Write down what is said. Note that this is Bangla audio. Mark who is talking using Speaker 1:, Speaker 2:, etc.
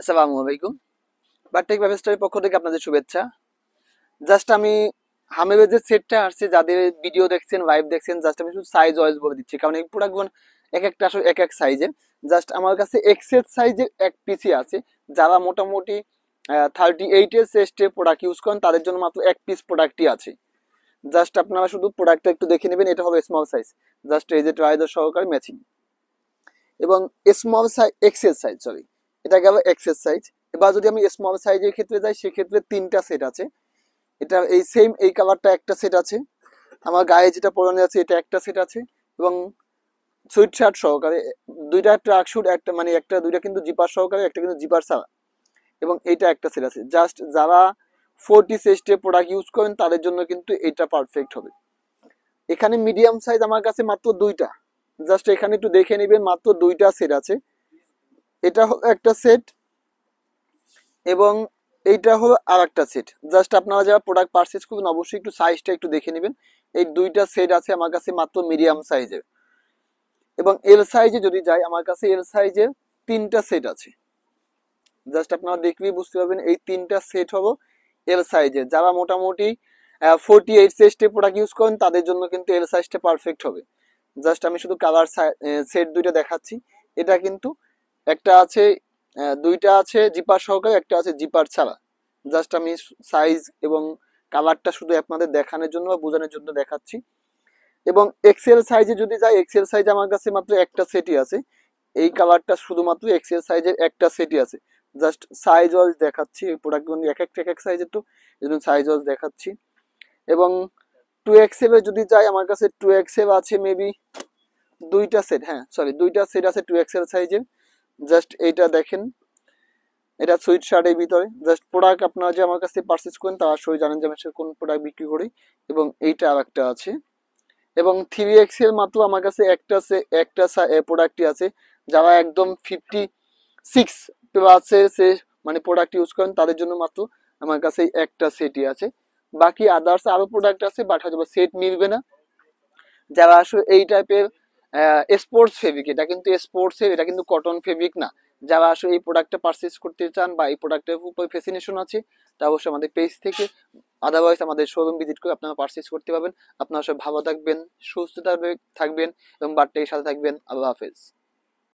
Speaker 1: আসসালামু আলাইকুম। বারটেক ব্যবস্থার পক্ষ থেকে আপনাদের শুভেচ্ছা। জাস্ট আমি হামের যে সেটটা আসছে, যাদের ভিডিও দেখছেন লাইভ দেখছেন, জাস্ট আমি শুধু সাইজ ওয়াইজ বলে দিচ্ছি, কারণ এই প্রোডাক্টগুলো এক একটা আসলে এক এক সাইজের। জাস্ট আমার কাছে এক্সেল সাইজের এক পিসি আছে। যারা মোটামুটি 38 এর চেস্টের প্রোডাক্ট ইউজ করেন তাদের জন্য মাত্র এক পিস প্রোডাক্টই আছে। জাস্ট আপনারা শুধু প্রোডাক্টটা একটু দেখে নেবেন। এটা হবে স্মল সাইজ, জাস্ট এই যে ট্রাইজার সহকারে ম্যাচিং, এবং small size XL size, sorry, এটা গেল এক্সেল সাইজ। এবার যদি আমি স্মল সাইজের ক্ষেত্রে যাই, সেক্ষেত্রে তিনটা সেট আছে। এটা এই সেম এই কালারটা একটা সেট আছে, আমার গায়ে যেটা পরানো আছে এটা একটা সেট আছে, এবং সুইট শার্ট সহকারে দুইটা ট্রাক শুট, একটা মানে একটা দুইটা কিন্তু জিপার সহকারে, একটা কিন্তু জিপার ছাড়া, এবং এইটা একটা সেট আছে। জাস্ট যারা 40 প্রোডাক্ট ইউজ করেন তাদের জন্য কিন্তু এটা পারফেক্ট হবে। এখানে মিডিয়াম সাইজ আমার কাছে মাত্র দুইটা, জাস্ট এখানে একটু দেখে নেবেন, মাত্র দুইটা সেট আছে। এটা হলো একটা সেট, এবং এইটা হলো আর একটা সেট। জাস্ট আপনারা যারা প্রোডাক্ট পারচেজ করবেন অবশ্যই একটু সাইজটা একটু দেখে নেবেন। এই দুইটা সেট আছে আমার কাছে মাত্র মিডিয়াম সাইজের, এবং এল সাইজে যদি যাই আমার কাছে এল সাইজের তিনটা সেট আছে। জাস্ট আপনারা দেখলেই বুঝতে পারবেন এই তিনটা সেট হলো এল সাইজের। যারা মোটামুটি 48 চেস্টের প্রোডাক্ট ইউজ করেন তাদের জন্য কিন্তু এল সাইজটা পারফেক্ট হবে। জাস্ট আমি শুধু কালার সেট দুইটা দেখাচ্ছি। এটা কিন্তু একটা আছে, দুইটা আছে জিপার সহকারে, একটা আছে জিপার ছাড়া। জাস্ট আমি সাইজ এবং কালারটা শুধু আপনাদের দেখানোর জন্য বা বোঝানোর জন্য দেখাচ্ছি। এবং এক্সেল সাইজে যদি যাই, এক্সেল সাইজ আমার কাছে মাত্র একটা সেটই আছে। এই কালারটা শুধুমাত্র এক্সেল সাইজের একটা সেটই আছে। জাস্ট সাইজ ওয়াইজ দেখাচ্ছি, এই প্রোডাক্টগুলো এক একটা এক এক সাইজের, তো এই জন্য সাইজ ওয়াইজ দেখাচ্ছি। এবং 2XL এ যদি যাই আমার কাছে 2XL আছে মেবি দুইটা সেট, হ্যাঁ সরি দুইটা সেট আছে 2XL সাইজের। জাস্ট এইটা দেখেন, এটা সুইট শার্টের ভিতরে। জাস্ট প্রোডাক্ট আপনারা যে আমার কাছে পারচেজ করেন তারা আসলে জানেন যে আমি কোন প্রোডাক্ট বিক্রি করি। এবং এইটা আর একটা আছে। এবং 3XL মাত্র আমার কাছে একটা প্রোডাক্টই আছে। যারা একদম 56 প্লাসের সে মানে প্রোডাক্ট ইউজ করেন তাদের জন্য মাত্র আমার কাছে একটা সেটই আছে। বাকি আদার্স আরো প্রোডাক্ট আছে, বাট হয়তো সেট মিলবে না। যারা আসলে এই টাইপের স্পোর্টস ফেব্রিক, এটা কিন্তু স্পোর্টস এর, এটা কিন্তু কটন ফেব্রিক না, যারা আসলে এই প্রোডাক্টটা পারচেজ করতে চান বা এই প্রোডাক্টের উপর ফ্যাসিনেশন আছে, তা অবশ্যই আমাদের পেজ থেকে, আদারওয়াইজ আমাদের শোরুম ভিজিট করে আপনারা পারচেজ করতে পারবেন। আপনারা সব ভালো থাকবেন, সুস্থ থাকবেন এবং বার্থডে সাথে থাকবেন। আল্লাহ হাফেজ।